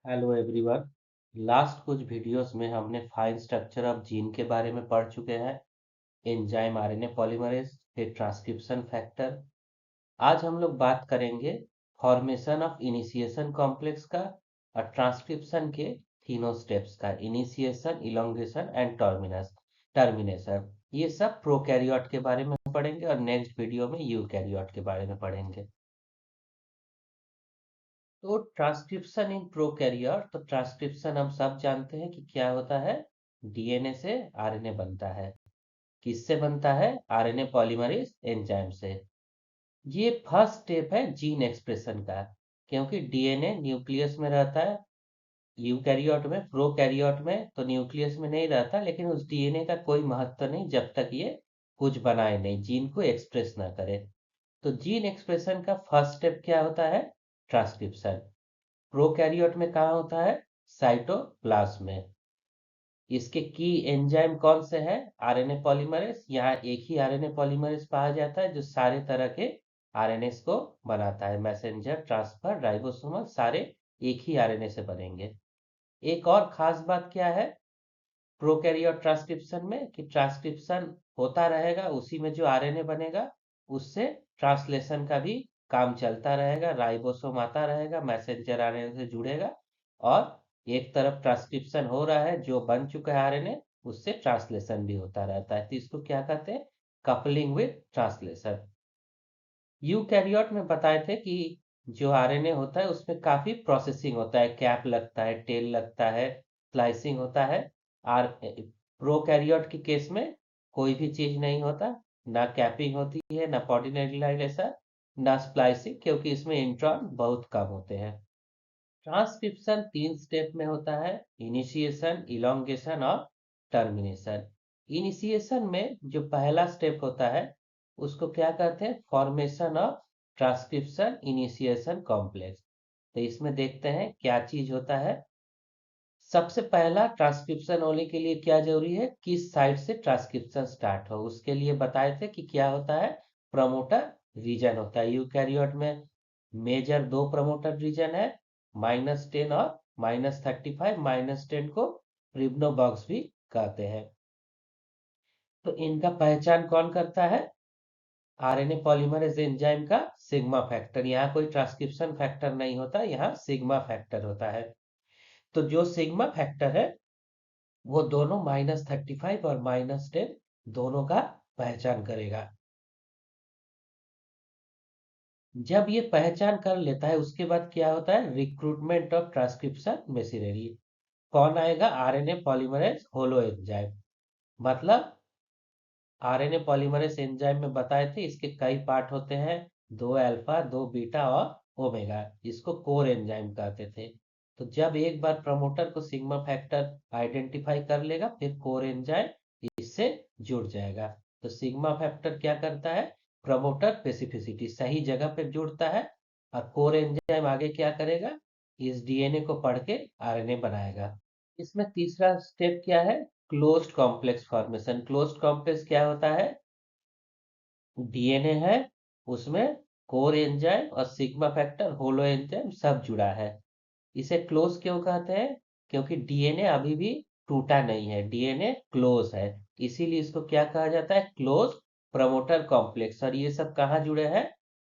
Hello everyone. Last कुछ videos में हमने फाइन स्ट्रक्चर ऑफ जीन के बारे में पढ़ चुके हैं। एंजाइम आरएनए पॉलीमरेज, फिर ट्रांसक्रिप्शन फैक्टर। आज हम लोग बात करेंगे फॉर्मेशन ऑफ इनिशिएशन कॉम्प्लेक्स का और ट्रांसक्रिप्शन के तीनों स्टेप्स का, इनिशिएशन, इलोंगेशन एंड टर्मिनेशन। ये सब प्रोकैरियोट के बारे में पढ़ेंगे और नेक्स्ट वीडियो में यूकैरियोट के बारे में पढ़ेंगे। तो ट्रांसक्रिप्शन इन प्रोकैरियोट, तो ट्रांसक्रिप्शन हम सब जानते हैं कि क्या होता है। डीएनए से आरएनए बनता है। किससे बनता है? आरएनए पॉलीमरेज एंजाइम से। ये फर्स्ट स्टेप है जीन एक्सप्रेशन का, क्योंकि डीएनए न्यूक्लियस में रहता है। यूकैरियोट में, प्रोकैरियोट में तो न्यूक्लियस में नहीं रहता, लेकिन उस डीएनए का कोई महत्व नहीं जब तक ये कुछ बनाए नहीं, जीन को एक्सप्रेस ना करे। तो जीन एक्सप्रेशन का फर्स्ट स्टेप क्या होता है? ट्रांसक्रिप्शन। प्रोकैरियोट में कहाँ होता है? साइटोप्लाज्म में। इसके की एंजाइम कौन से हैं? RNA polymerase. यहाँ एक ही आरएनए पॉलीमरेज पाया जाता है जो सारे तरह के आरएनएस को बनाता है। मैसेंजर, ट्रांसफर, राइबोसोमल, सारे एक ही आरएनए से बनेंगे। एक और खास बात क्या है प्रोकैरियोट ट्रांसक्रिप्शन में, कि ट्रांसक्रिप्शन होता रहेगा, उसी में जो आरएनए बनेगा उससे ट्रांसलेशन का भी काम चलता रहेगा। राइबोसोम आता रहेगा, मैसेंजर आरएनए से जुड़ेगा, और एक तरफ ट्रांसक्रिप्शन हो रहा है, जो बन चुका है आरएनए उससे ट्रांसलेशन भी होता रहता है। तो इसको क्या कहते हैं? Coupling with translation. यूकैरियोट में बताए थे कि जो आरएनए होता है उसमें काफी प्रोसेसिंग होता है, कैप लगता है, टेल लगता है, स्लाइसिंग होता है। आर प्रोकैरियोट के केस में कोई भी चीज नहीं होता, ना कैपिंग होती है, ना पॉलीमराइजेशन, ना स्प्लाइसिंग, क्योंकि इसमें इंट्रॉन बहुत कम होते हैं। ट्रांसक्रिप्शन तीन स्टेप में होता है: इनिशिएशन, इलोंगेशन और टर्मिनेशन। इनिशिएशन में जो पहला स्टेप होता है उसको क्या कहते हैं? Formation of transcription initiation complex. तो इसमें देखते हैं क्या चीज होता है। सबसे पहला ट्रांसक्रिप्शन होने के लिए क्या जरूरी है? किस साइड से ट्रांसक्रिप्शन स्टार्ट हो, उसके लिए बताए थे कि क्या होता है? प्रमोटर रीजन होता है। यूकैरियोट में मेजर दो प्रमोटर रीजन है, -10 और -35। -10 को प्रिब्नोबॉक्स भी कहते हैं। तो इनका पहचान कौन करता है? आरएनए पॉलीमरेज एंजाइम का सिग्मा फैक्टर। यहाँ कोई ट्रांसक्रिप्शन फैक्टर नहीं होता, यहाँ सिग्मा फैक्टर होता है। तो जो सिग्मा फैक्टर है वो दोनों -35 और -10 दोनों का पहचान करेगा। जब ये पहचान कर लेता है उसके बाद क्या होता है? Recruitment of transcription machinery. कौन आएगा? RNA polymerase holo enzyme. मतलब आरएनए पॉलीमरेज एंजाइम में बताए थे इसके कई पार्ट होते हैं, दो अल्फा, दो बीटा और ओमेगा। इसको कोर एंजाइम कहते थे। तो जब एक बार प्रमोटर को सिग्मा फैक्टर आइडेंटिफाई कर लेगा, फिर कोर एंजाइम इससे जुड़ जाएगा। तो सिग्मा फैक्टर क्या करता है? प्रमोटर स्पेसिफिसिटी सही जगह पे जुड़ता है, और कोर एंजाइम आगे क्या करेगा? इस डीएनए को पढ़ के आरएनए बनाएगा। इसमें तीसरा स्टेप क्या है? Closed complex formation. Closed complex क्या होता है? डीएनए है, उसमें कोर एंजाइम और सिग्मा फैक्टर, होलो एंजाइम सब जुड़ा है। इसे क्लोज क्यों कहते हैं? क्योंकि डीएनए अभी भी टूटा नहीं है, डीएनए क्लोज है। इसीलिए इसको क्या कहा जाता है? Close promoter complex. और ये सब कहाँ जुड़े हैं?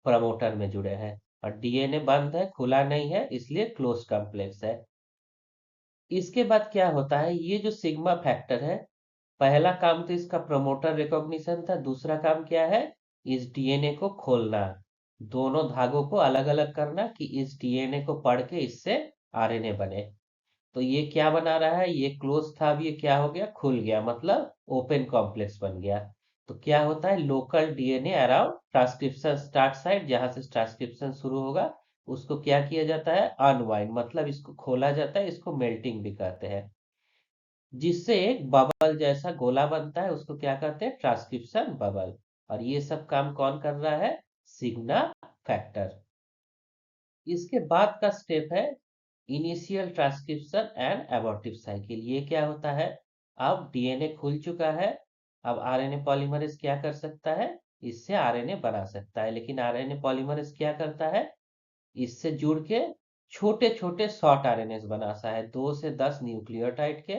प्रमोटर में जुड़े हैं। और डीएनए बंद है, खुला नहीं है, इसलिए क्लोज कॉम्प्लेक्स है। इसके बाद क्या होता है? ये जो सिग्मा फैक्टर है, पहला काम तो इसका प्रमोटर रिकॉग्निशन था, दूसरा काम क्या है? इस डीएनए को खोलना, दोनों धागों को अलग अलग करना, कि इस डीएनए को पढ़ के इससे आरएनए बने। तो ये क्या बना रहा है? ये क्लोज था, अब ये क्या हो गया? खुल गया, मतलब ओपन कॉम्प्लेक्स बन गया। तो क्या होता है? Local DNA around transcription start site, जहां से ट्रांसक्रिप्शन शुरू होगा, उसको क्या किया जाता है? अनवाइंड, मतलब इसको खोला जाता है, इसको मेल्टिंग भी कहते हैं। जिससे एक बबल जैसा गोला बनता है, उसको क्या कहते हैं? Transcription bubble. और ये सब काम कौन कर रहा है? Sigma factor. इसके बाद का स्टेप है initial transcription and abortive cycle. ये क्या होता है? अब डीएनए खुल चुका है, अब आरएनए पॉलीमरेज क्या कर सकता है? इससे आरएनए बना सकता है। लेकिन आरएनए पॉलीमरेज क्या करता है? इससे जुड़ के छोटे छोटे शॉर्ट आरएनएस बनाता है, 2 से 10 न्यूक्लियोटाइड के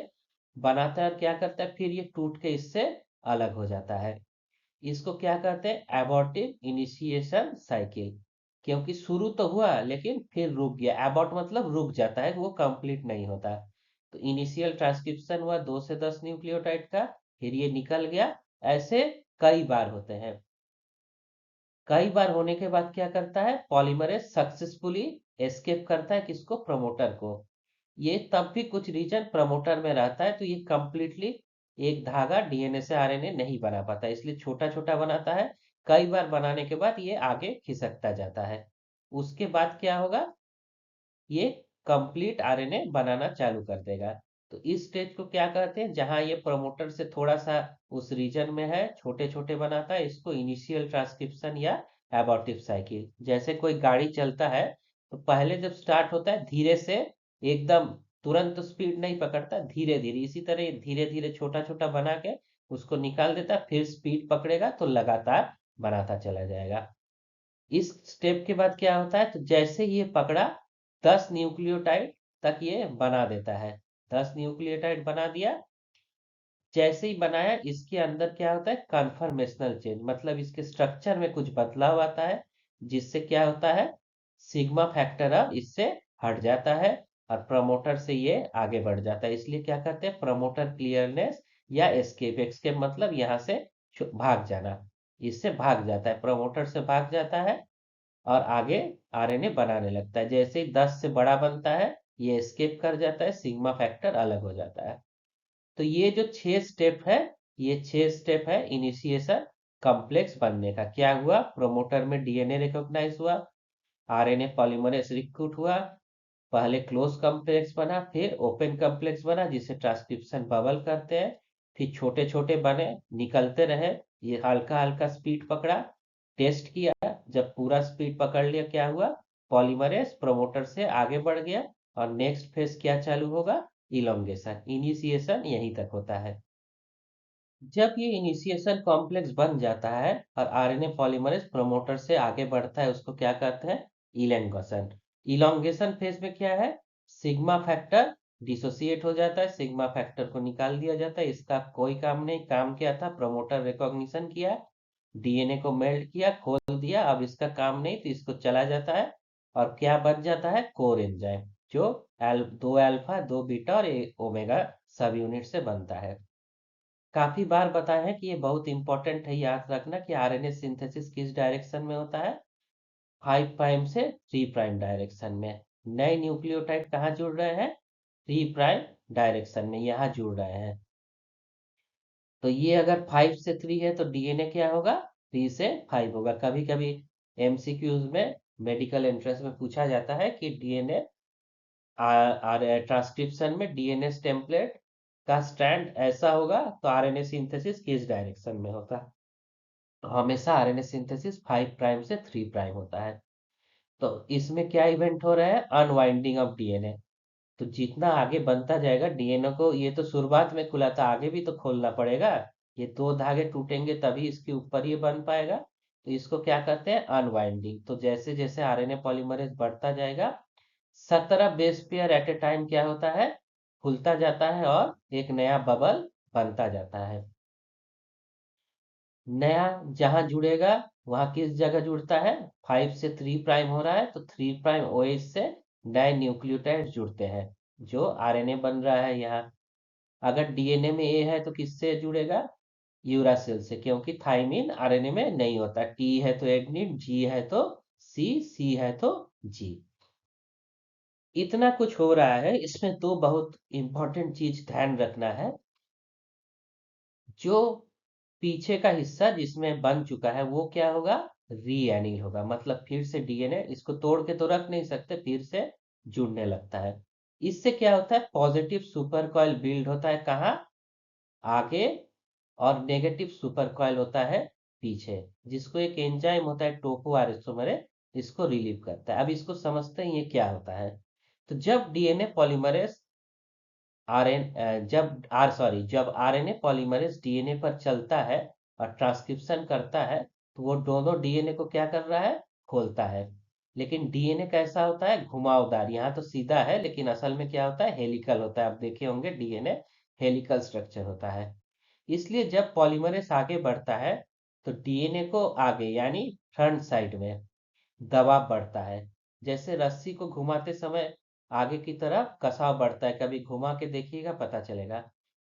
बनाता है, और क्या करता है फिर ये टूट के इससे अलग हो जाता है। इसको क्या कहते हैं, एबॉर्टिव इनिशिएशन साइकिल, क्योंकि शुरू तो हुआ लेकिन फिर रुक गया। एबॉर्ट मतलब रुक जाता है, वो कंप्लीट नहीं होता। तो इनिशियल ट्रांसक्रिप्शन हुआ 2 से 10 न्यूक्लियोटाइड का, फिर ये निकल गया। ऐसे कई बार होते हैं। कई बार होने के बाद क्या करता है, पॉलीमरेज सक्सेसफुली एस्केप करता है, किसको, प्रमोटर को। ये तब भी कुछ रीजन प्रमोटर में रहता है, तो ये कंप्लीटली एक धागा डीएनए से आरएनए नहीं बना पाता, इसलिए छोटा छोटा बनाता है। कई बार बनाने के बाद ये आगे खिसकता जाता है। उसके बाद क्या होगा, ये कंप्लीट आरएनए बनाना चालू कर देगा। तो इस स्टेज को क्या कहते हैं, जहां ये प्रमोटर से थोड़ा सा उस रीजन में है, छोटे छोटे बनाता है, इसको इनिशियल ट्रांसक्रिप्शन या एबॉर्टिव साइकिल। जैसे कोई गाड़ी चलता है, तो पहले जब स्टार्ट होता है धीरे से, एकदम तुरंत स्पीड नहीं पकड़ता, धीरे धीरे, इसी तरह धीरे धीरे छोटा छोटा बना के उसको निकाल देता, फिर स्पीड पकड़ेगा तो लगातार बनाता चला जाएगा। इस स्टेप के बाद क्या होता है, तो जैसे ये पकड़ा 10 न्यूक्लियोटाइड तक ये बना देता है। 10 न्यूक्लियोटाइड बना दिया। जैसे ही बनाया, इसके अंदर क्या होता है, कन्फर्मेशनल चेंज, मतलब इसके स्ट्रक्चर में कुछ बदलाव आता है, जिससे क्या होता है, सिग्मा फैक्टर अब इससे हट जाता है, और प्रमोटर से ये आगे बढ़ जाता है। इसलिए क्या कहते हैं, प्रमोटर क्लियरनेस या एस्केप। एस्केप मतलब यहाँ से भाग जाना, इससे भाग जाता है, प्रमोटर से भाग जाता है और आगे आरएनए बनाने लगता है। जैसे ही 10 से बड़ा बनता है, ये एस्केप कर जाता है, सिग्मा फैक्टर अलग हो जाता है। तो ये जो 6 स्टेप है, ये 6 स्टेप है इनिशिएशन कॉम्प्लेक्स बनने का। क्या हुआ, प्रोमोटर में डीएनए रिकॉग्नाइज हुआ, आरएनए पॉलीमरेज रिक्रूट हुआ, पहले क्लोज कॉम्प्लेक्स बना, फिर ओपन कॉम्प्लेक्स बना जिसे ट्रांसक्रिप्शन बबल करते हैं, फिर छोटे छोटे बने, निकलते रहे, ये हल्का हल्का स्पीड पकड़ा, टेस्ट किया, जब पूरा स्पीड पकड़ लिया, क्या हुआ, पॉलीमरेज प्रमोटर से आगे बढ़ गया, और नेक्स्ट फेज क्या चालू होगा, इलोंगेशन। इनिशिएशन यहीं तक होता है। जब ये इनिशिएशन कॉम्प्लेक्स बन जाता है और आरएनए पॉलीमरेज प्रमोटर से आगे बढ़ता है, उसको क्या कहते हैं, इलॉन्गेशन। इलॉन्गेशन फेज में क्या है, सिग्मा फैक्टर डिसोसिएट हो जाता है, सिग्मा फैक्टर को निकाल दिया जाता है, इसका कोई काम नहीं। काम क्या था, प्रमोटर रिकॉग्निशन किया, डीएनए को मेल्ट किया, खोल दिया, अब इसका काम नहीं, तो इसको चला जाता है, और क्या बन जाता है, कोर एंजाइम, जो दो अल्फा, दो बीटा और ओमेगा सब यूनिट से बनता है। काफी बार बताए हैं कि ये बहुत इंपॉर्टेंट है, याद रखना कि आरएनए सिंथेसिस किस डायरेक्शन में होता है, 5 प्राइम से 3 प्राइम डायरेक्शन में। नए न्यूक्लियोटाइड कहाँ जुड़ रहे हैं, 3 प्राइम डायरेक्शन में, यहाँ जुड़ रहे हैं। तो ये अगर 5 से 3 है, तो डीएनए क्या होगा, 3 से 5 होगा। कभी कभी एमसीक्यूज में, मेडिकल एंट्रेंस में पूछा जाता है कि डीएनए ट्रांसक्रिप्शन में डीएनए टेम्पलेट का स्ट्रैंड ऐसा होगा, तो आरएनए सिंथेसिस किस डायरेक्शन में होगा। तो हमेशा आरएनए सिंथेसिस 5 प्राइम से 3 प्राइम होता है। तो इसमें क्या इवेंट हो रहा है, अनवाइंडिंग ऑफ डीएनए। तो जितना आगे बनता जाएगा डीएनए को, ये तो शुरुआत में खुला था, आगे भी तो खोलना पड़ेगा। ये दो धागे टूटेंगे तभी इसके ऊपर ये बन पाएगा, तो इसको क्या कहते हैं, अनवाइंडिंग। तो जैसे जैसे आरएनए पॉलीमरेज बढ़ता जाएगा, 17 base pair at a time क्या होता है, खुलता जाता है, और एक नया बबल बनता जाता है। नया जहां जुड़ेगा, वहां किस जगह जुड़ता है, 5 से 3 प्राइम हो रहा है, तो 3 प्राइम ओएच से नए न्यूक्लियोटाइड जुड़ते हैं, जो आरएनए बन रहा है यहाँ। अगर डीएनए में ए है, तो किससे जुड़ेगा, यूरासिल से, क्योंकि थाइमिन आरएनए में नहीं होता। टी है तो एडनिन, जी है तो सी, सी है तो जी। इतना कुछ हो रहा है, इसमें दो बहुत इंपॉर्टेंट चीज ध्यान रखना है। जो पीछे का हिस्सा जिसमें बन चुका है, वो क्या होगा, रीएनील होगा, मतलब फिर से डीएनए, इसको तोड़ के तो रख नहीं सकते, फिर से जुड़ने लगता है। इससे क्या होता है, पॉजिटिव सुपर कॉइल बिल्ड होता है कहाँ, आगे, और नेगेटिव सुपर कॉइल होता है पीछे, जिसको एक एंजाइम होता है टोपो आइसोमरेज, इसको रिलीव करता है। अब इसको समझते हैं ये क्या होता है। तो जब डीएनए पॉलीमरेज जब आरएनए पॉलीमरेज डीएनए पर चलता है और ट्रांसक्रिप्शन करता है, तो वो दोनों डीएनए को क्या कर रहा है, खोलता है। लेकिन डीएनए कैसा होता है, घुमावदार। यहाँ तो सीधा है लेकिन असल में क्या होता है, हेलिकल होता है। आप देखे होंगे डीएनए हेलिकल स्ट्रक्चर होता है। इसलिए जब पॉलीमरेज आगे बढ़ता है तो डीएनए को आगे यानी फ्रंट साइड में दबाव बढ़ता है। जैसे रस्सी को घुमाते समय आगे की तरफ कसाव बढ़ता है, कभी घुमा के देखिएगा पता चलेगा।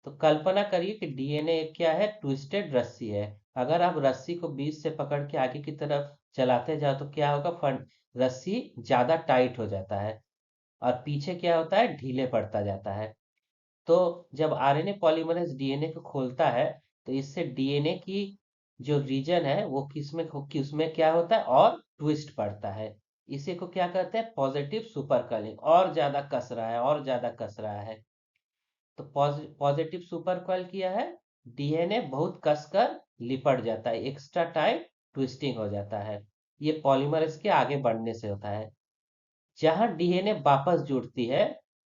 तो कल्पना करिए कि डीएनए क्या है, ट्विस्टेड रस्सी है। अगर आप रस्सी को बीच से पकड़ के आगे की तरफ चलाते जाओ तो क्या होगा, फंड रस्सी ज्यादा टाइट हो जाता है और पीछे क्या होता है, ढीले पड़ता जाता है। तो जब आरएनए पॉलीमरेज डीएनए को खोलता है तो इससे डीएनए की जो रीजन है वो किसमें क्या होता है, और ट्विस्ट पड़ता है। इसी को क्या कहते हैं, पॉजिटिव सुपर कॉइलिंग। और ज्यादा कस रहा है, और ज्यादा कस रहा है। तो पॉजिटिव सुपर कॉइल किया है, डीएनए बहुत कसकर लिपट जाता है, एक्स्ट्रा टाइट ट्विस्टिंग हो जाता है। ये पॉलीमरेज के आगे बढ़ने से होता है। जहां डीएनए वापस जुड़ती है,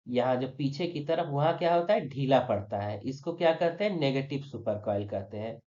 यहाँ जो पीछे की तरफ, वहां क्या होता है, ढीला पड़ता है। इसको क्या कहते हैं, नेगेटिव सुपर कॉइल कहते हैं।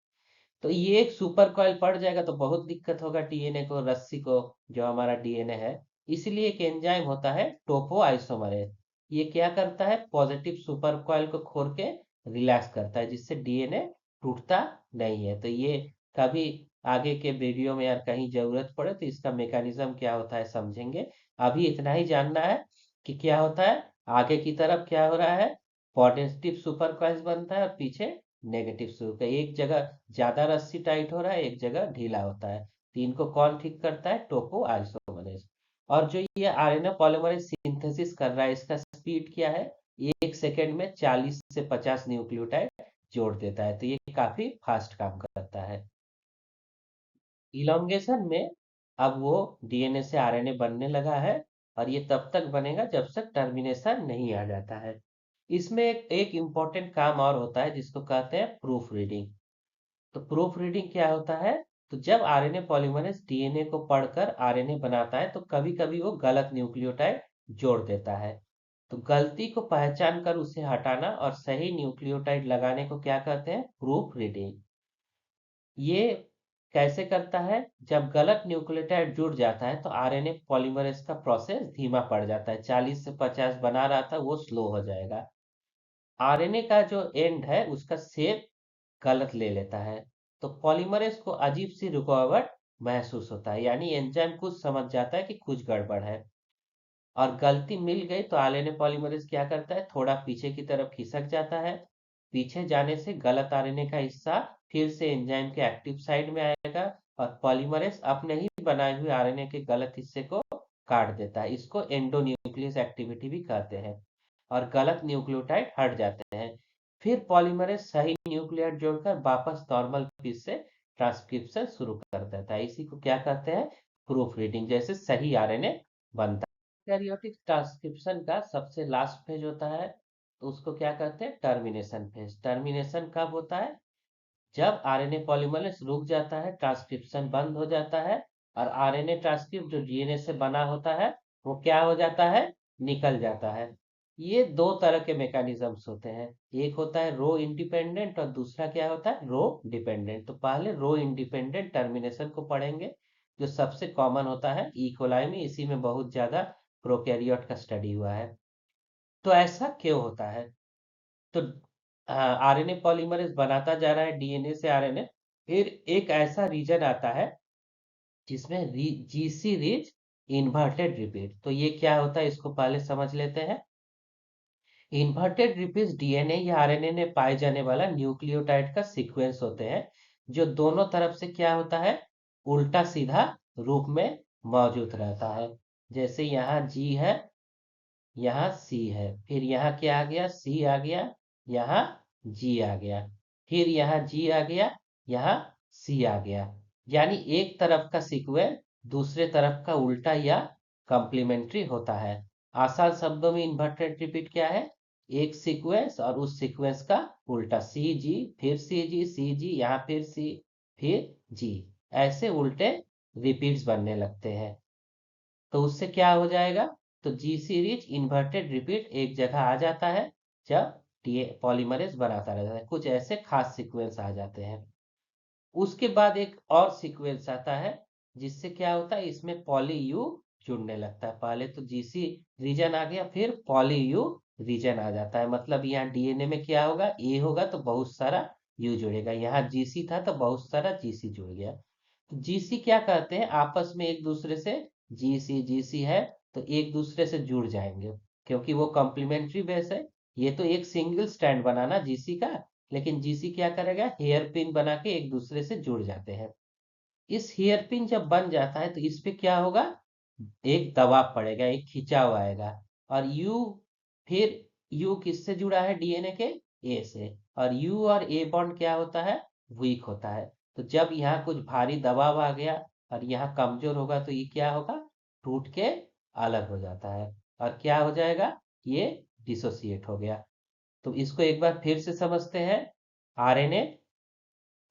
तो ये एक सुपर कॉइल पड़ जाएगा तो बहुत दिक्कत होगा डीएनए को, रस्सी को, जो हमारा डीएनए है। इसलिए एक एंजाइम होता है टोपो आइसोमरेज। ये क्या करता है, पॉजिटिव सुपर कॉइल को खोल के रिलैक्स करता है, जिससे डीएनए टूटता नहीं है। तो ये कभी आगे के वीडियो में यार कहीं जरूरत पड़े तो इसका मैकेनिज्म क्या होता है समझेंगे। अभी इतना ही जानना है कि क्या होता है, आगे की तरफ क्या हो रहा है, पॉजिटिव सुपर कॉइल बनता है और पीछे नेगेटिव सुपर। एक जगह ज्यादा रस्सी टाइट हो रहा है, एक जगह ढीला होता है। तो इनको कौन ठीक करता है, टोपो आइसोमरेज। और जो ये आरएनए पॉलीमरेज सिंथेसिस कर रहा है, इसका स्पीड क्या है, 1 सेकेंड में 40 से 50 न्यूक्लियोटाइड जोड़ देता है। तो ये काफी फास्ट काम करता है। इलोंगेशन में अब वो डीएनए से आरएनए बनने लगा है, और ये तब तक बनेगा जब तक टर्मिनेशन नहीं आ जाता है। इसमें एक इम्पोर्टेंट काम और होता है जिसको कहते हैं प्रूफ रीडिंग। तो प्रूफ रीडिंग क्या होता है, तो जब आरएनए पॉलीमरेज डीएनए को पढ़कर आरएनए बनाता है तो कभी कभी वो गलत न्यूक्लियोटाइड जोड़ देता है। तो गलती को पहचान कर उसे हटाना और सही न्यूक्लियोटाइड लगाने को क्या कहते हैं, प्रूफ रीडिंग। ये कैसे करता है, जब गलत न्यूक्लियोटाइड जुड़ जाता है तो आरएनए पॉलीमरेज का प्रोसेस धीमा पड़ जाता है। 40 से 50 बना रहा था वो स्लो हो जाएगा। आरएनए का जो एंड है उसका शेप गलत ले लेता है। तो पॉलीमरेज को अजीब सी रुकावट महसूस होता है, यानी एंजाइम कुछ समझ जाता है कि कुछ गड़बड़ है और गलती मिल गई। तो आरएनए पॉलीमरेज क्या करता है, थोड़ा पीछे की तरफ खिसक जाता है। पीछे जाने से गलत आरएनए का हिस्सा फिर से एंजाइम के एक्टिव साइड में आएगा और पॉलीमरेज अपने ही बनाए हुए आरएनए के गलत हिस्से को काट देता है। इसको एंडोन्यूक्लियस एक्टिविटी भी कहते हैं। और गलत न्यूक्लियोटाइड हट जाते हैं। फिर पॉलीमरेज सही न्यूक्लियोटाइड जोड़कर वापस नॉर्मल पीस से ट्रांसक्रिप्शन शुरू कर देता है। इसी को क्या कहते हैं, प्रूफ रीडिंग, जैसे सही आरएनए बनता है। यूकैरियोटिक ट्रांसक्रिप्शन का सबसे लास्ट फेज होता है, तो उसको क्या कहते हैं, टर्मिनेशन फेज। टर्मिनेशन कब होता है, जब आरएनए पॉलीमरेज रुक जाता है, ट्रांसक्रिप्शन बंद हो जाता है और आरएनए ट्रांसक्रिप्ट जो डीएनए से बना होता है वो क्या हो जाता है, निकल जाता है। ये दो तरह के मैकेनिज्म्स होते हैं, एक होता है रो इंडिपेंडेंट और दूसरा क्या होता है, रो डिपेंडेंट। तो पहले रो इंडिपेंडेंट टर्मिनेशन को पढ़ेंगे, जो सबसे कॉमन होता है ई कोलाई में। इसी में बहुत ज्यादा प्रोकैरियोट का स्टडी हुआ है। तो ऐसा क्यों होता है, तो आरएनए पॉलीमरेज बनाता जा रहा है डीएनए से आरएनए, फिर एक ऐसा रीजन आता है जिसमें जीसी रिच इन्वर्टेड रिपीट। तो ये क्या होता है इसको पहले समझ लेते हैं। इन्वर्टेड रिपीट डीएनए या आरएनए में पाए जाने वाला न्यूक्लियोटाइड का सीक्वेंस होते हैं, जो दोनों तरफ से क्या होता है, उल्टा सीधा रूप में मौजूद रहता है। जैसे यहाँ जी है, यहाँ सी है, फिर यहाँ क्या आ गया, सी आ गया, यहाँ जी आ गया, फिर यहाँ जी आ गया, यहाँ सी आ गया। यानी एक तरफ का सीक्वेंस दूसरे तरफ का उल्टा या कंप्लीमेंट्री होता है। आसान शब्दों में इन्वर्टेड रिपीट क्या है, एक सीक्वेंस और उस सीक्वेंस का उल्टा, सी जी फिर सी जी यहाँ फिर सी फिर जी, ऐसे उल्टे रिपीट्स बनने लगते हैं। तो उससे क्या हो जाएगा, तो जी सीरीज इन्वर्टेड रिपीट एक जगह आ जाता है जब पॉलीमरेज बनाता रहता है। कुछ ऐसे खास सीक्वेंस आ जाते हैं। उसके बाद एक और सीक्वेंस आता है जिससे क्या होता है, इसमें पॉली यू जुड़ने लगता है। पहले तो जीसी रीजन आ गया, फिर पॉली यू रीजन आ जाता है। मतलब यहाँ डीएनए में क्या होगा, ए होगा तो बहुत सारा यू जुड़ेगा, यहाँ जीसी था तो बहुत सारा जीसी जुड़ गया। तो जीसी क्या कहते हैं, आपस में एक दूसरे से, जीसी जीसी है तो एक दूसरे से जुड़ जाएंगे, क्योंकि वो कॉम्प्लीमेंट्री बेस है। ये तो एक सिंगल स्टैंड बनाना जीसी का, लेकिन जीसी क्या करेगा, हेयर पिन बना के एक दूसरे से जुड़ जाते हैं। इस हेयर पिन जब बन जाता है तो इस पे क्या होगा, एक दबाव पड़ेगा, एक खिंचाव आएगा। और यू, फिर यू किससे जुड़ा है डीएनए के, ए से। और यू और ए बॉन्ड क्या होता है, वीक होता है। तो जब यहाँ कुछ भारी दबाव आ गया और यहाँ कमजोर होगा तो ये क्या होगा, टूट के अलग हो जाता है। और क्या हो जाएगा, ये डिसोसिएट हो गया। तो इसको एक बार फिर से समझते हैं। आरएनए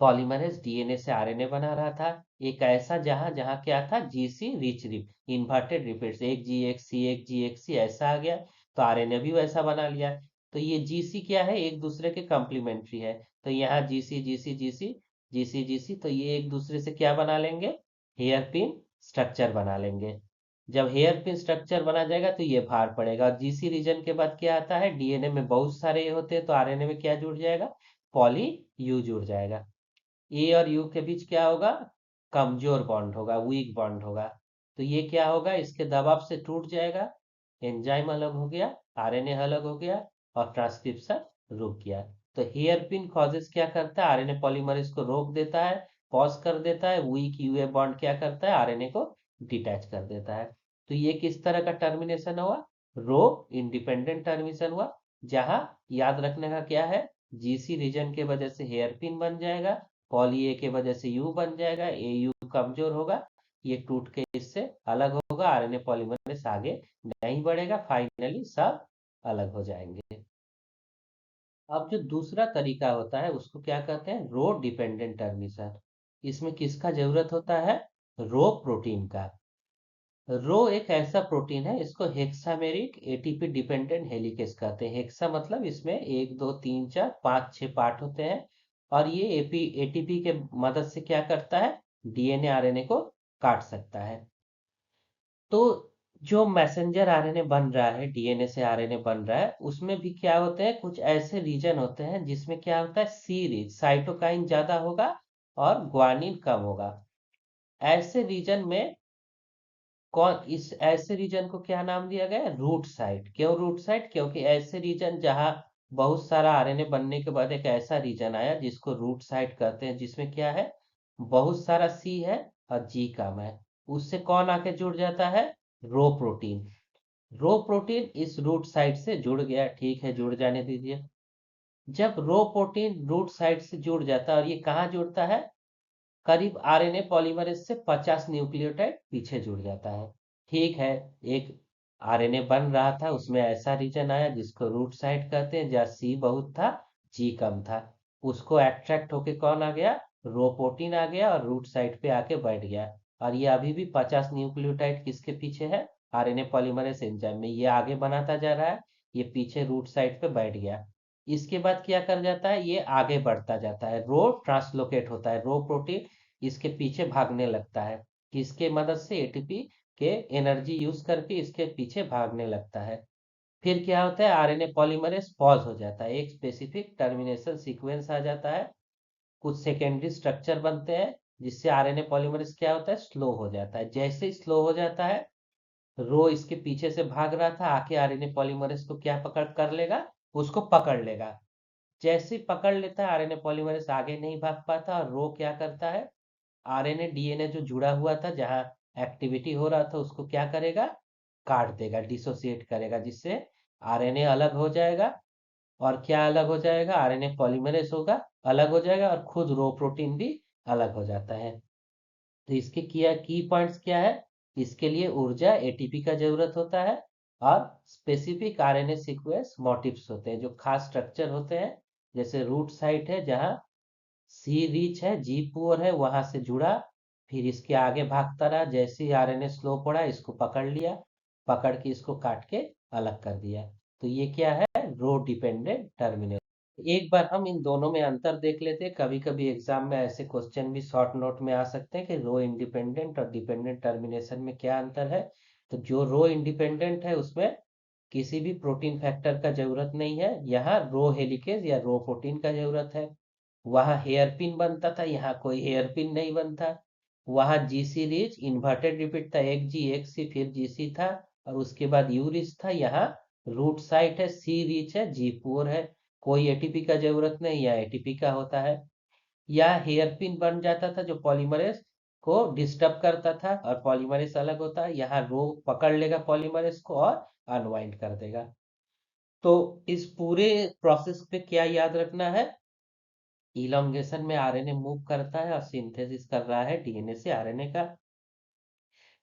पॉलीमरेज डीएनए से आरएनए बना रहा था, एक ऐसा जहां जहां क्या था, GC rich rep inverted repeats, एक जी एक सी एक जी एक सी ऐसा आ गया। तो आरएनए भी वैसा बना लिया। तो ये जीसी क्या है, एक दूसरे के कॉम्प्लीमेंट्री है। तो यहाँ GC GC GC GC GC, तो ये एक दूसरे से क्या बना लेंगे, हेयर पिन स्ट्रक्चर बना लेंगे। जब हेयर पिन स्ट्रक्चर बना जाएगा तो ये भार पड़ेगा। और जीसी रीजन के बाद क्या आता है, डीएनए में बहुत सारे ये होते हैं तो आरएनए में क्या जुड़ जाएगा, पॉली यू जुड़ जाएगा। ए और यू के बीच क्या होगा, कमजोर बॉन्ड होगा, वीक बॉन्ड होगा। तो ये क्या होगा, इसके दबाव से टूट जाएगा, एंजाइम अलग हो गया, आरएनए अलग हो गया और ट्रांसक्रिप्शन रुक गया। तो हेयर पिन कॉजेस क्या करता है, आरएनए पॉलीमरेज को रोक देता है, पॉज कर देता है। वीक यूए बॉन्ड क्या करता है, आरएनए को डिटैच कर देता है। तो ये किस तरह का टर्मिनेशन हुआ, रो इंडिपेंडेंट टर्मिनेशन हुआ। जहां याद रखने का क्या है, जीसी रीजन के वजह से हेयर पिन बन जाएगा, पॉली ए के वजह से यू बन जाएगा, ए यू कमजोर होगा, ये टूट के इससे अलग होगा, आरएनए पॉलीमरेज आगे नहीं बढ़ेगा, फाइनली सब अलग हो जाएंगे। अब जो दूसरा तरीका होता है उसको क्या कहते हैं, रो डिपेंडेंट टर्मिनेशन। इसमें किसका जरूरत होता है, रो प्रोटीन का। रो एक ऐसा प्रोटीन है, इसको हेक्सामेरिक एटीपी डिपेंडेंट हेलिकेस कहते हैं। हेक्सा मतलब इसमें एक दो तीन चार पाँच छह पार्ट होते हैं। और ये एटीपी के मदद से क्या करता है, डीएनए आरएनए को काट सकता है। तो जो मैसेंजर आरएनए बन रहा है, डीएनए से आरएनए बन रहा है, उसमें भी क्या होते हैं, कुछ ऐसे रीजन होते हैं जिसमें क्या होता है, सी रिच साइटोकाइन ज्यादा होगा और ग्वानिन कम होगा। ऐसे रीजन में कौन, इस ऐसे रीजन को क्या नाम दिया गया है, रूट साइट। क्यों रूट साइट, क्योंकि ऐसे रीजन जहां बहुत सारा आरएनए बनने के बाद एक ऐसा रीजन आया जिसको रूट साइट कहते हैं, जिसमें क्या है, बहुत सारा सी है और जी कम है। उससे कौन आके जुड़ जाता है, रो प्रोटीन। रो प्रोटीन इस रूट साइट से जुड़ गया, ठीक है जुड़ जाने दीजिए। जब रो प्रोटीन रूट साइट से जुड़ जाता है, और ये कहाँ जुड़ता है, करीब आरएनए पॉलीमरेज से 50 न्यूक्लियोटाइड पीछे जुड़ जाता है। ठीक है, एक आरएनए बन रहा था, उसमें ऐसा रीजन आया जिसको रूट साइट कहते हैं, जहाँ सी बहुत था, जी कम था। उसको एट्रैक्ट होके कौन आ गया, रो प्रोटीन आ गया और रूट साइट पे आके बैठ गया। और ये अभी भी 50 न्यूक्लियोटाइड किसके पीछे है, आरएनए पॉलीमरेज एंजाइम में, ये आगे बनाता जा रहा है, ये पीछे रूट साइट पे बैठ गया। इसके बाद क्या कर जाता है, ये आगे बढ़ता जाता है, रो ट्रांसलोकेट होता है, रो प्रोटीन इसके पीछे भागने लगता है। किसके मदद से, एटीपी के एनर्जी यूज करके इसके पीछे भागने लगता है। फिर क्या होता है, आरएनए पॉलीमरेज पॉज हो जाता है, एक स्पेसिफिक टर्मिनेशन सीक्वेंस आ जाता है, कुछ सेकेंडरी स्ट्रक्चर बनते हैं, जिससे आरएनए पॉलीमरेज क्या होता है, स्लो हो जाता है। जैसे ही स्लो हो जाता है, रो इसके पीछे से भाग रहा था, आके आरएनए पॉलीमरेज को क्या पकड़ कर लेगा, उसको पकड़ लेगा। जैसे ही पकड़ लेता है, आरएनए पॉलीमरेज आगे नहीं भाग पाता और रो क्या करता है, आरएनए डीएनए जो जुड़ा हुआ था, जहां एक्टिविटी हो रहा था, उसको क्या करेगा, काट देगा, डिसोसिएट करेगा, जिससे आरएनए अलग हो जाएगा। और क्या अलग हो जाएगा, आरएनए पॉलीमरेज होगा, अलग हो जाएगा, और खुद रो प्रोटीन भी अलग हो जाता है। तो इसके किया की पॉइंट्स क्या है, इसके लिए ऊर्जा एटीपी का जरूरत होता है, और स्पेसिफिक आरएनए सीक्वेंस मोटिव्स होते हैं, जो खास स्ट्रक्चर होते हैं। जैसे रूट साइट है, जहां सी रिच है, जी पुअर है, वहां से जुड़ा, फिर इसके आगे भागता रहा, जैसे ही आरएनए स्लो पड़ा, इसको पकड़ लिया, पकड़ के इसको काट के अलग कर दिया। तो ये क्या है, रो डिपेंडेंट टर्मिनल। एक बार हम इन दोनों में अंतर देख लेते हैं, कभी कभी एग्जाम में ऐसे क्वेश्चन भी शॉर्ट नोट में आ सकते हैं कि रो इंडिपेंडेंट और डिपेंडेंट टर्मिनेशन में क्या अंतर है। तो जो रो इंडिपेंडेंट है उसमें किसी भी प्रोटीन फैक्टर का जरूरत नहीं है, यहाँ रो हेलिकेज या रो प्रोटीन का जरूरत है। वहां हेयर पिन बनता था, यहाँ कोई हेयर पिन नहीं बनता। वहां जीसी रिच इन्वर्टेड रिपीट था, एक जी एक सी फिर जीसी था और उसके बाद यू रिच था। यहाँ रूट साइट है, सी रिच है, जी पोर है, कोई एटीपी का जरूरत नहीं, या एटीपी का होता है। या हेयर पिन बन जाता था जो पॉलीमरेज को डिस्टर्ब करता था और पॉलीमरेज अलग होता है, यहाँ रो पकड़ लेगा पॉलीमरेज को और अनवाइंड कर देगा। तो इस पूरे प्रोसेस पे क्या याद रखना है, इलोंगेशन में आरएनए मूव करता है और सिंथेसिस कर रहा है डीएनए से आरएनए का।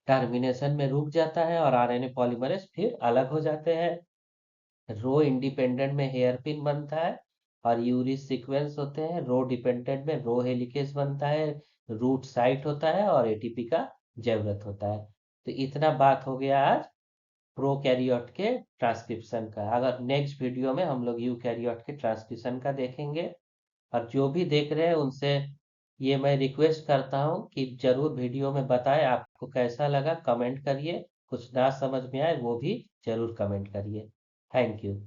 टर्मिनेशन में रुक जाता है और आरएनए पॉलीमरेज फिर अलग हो जाते हैं। रो इंडिपेंडेंट में हेयर पिन बनता है और यूरिक सीक्वेंस होते हैं। रो डिपेंडेंट में रो हेलिकेज बनता है, रूट साइट होता है और एटीपी का जरूरत होता है। तो इतना बात हो गया आज प्रोकैरियोट के ट्रांसक्रिप्शन का। अगर नेक्स्ट वीडियो में हम लोग यूकैरियोट के ट्रांसक्रिप्शन का देखेंगे। और जो भी देख रहे हैं उनसे ये मैं रिक्वेस्ट करता हूँ कि जरूर वीडियो में बताएं आपको कैसा लगा, कमेंट करिए। कुछ ना समझ में आए वो भी जरूर कमेंट करिए। Thank you.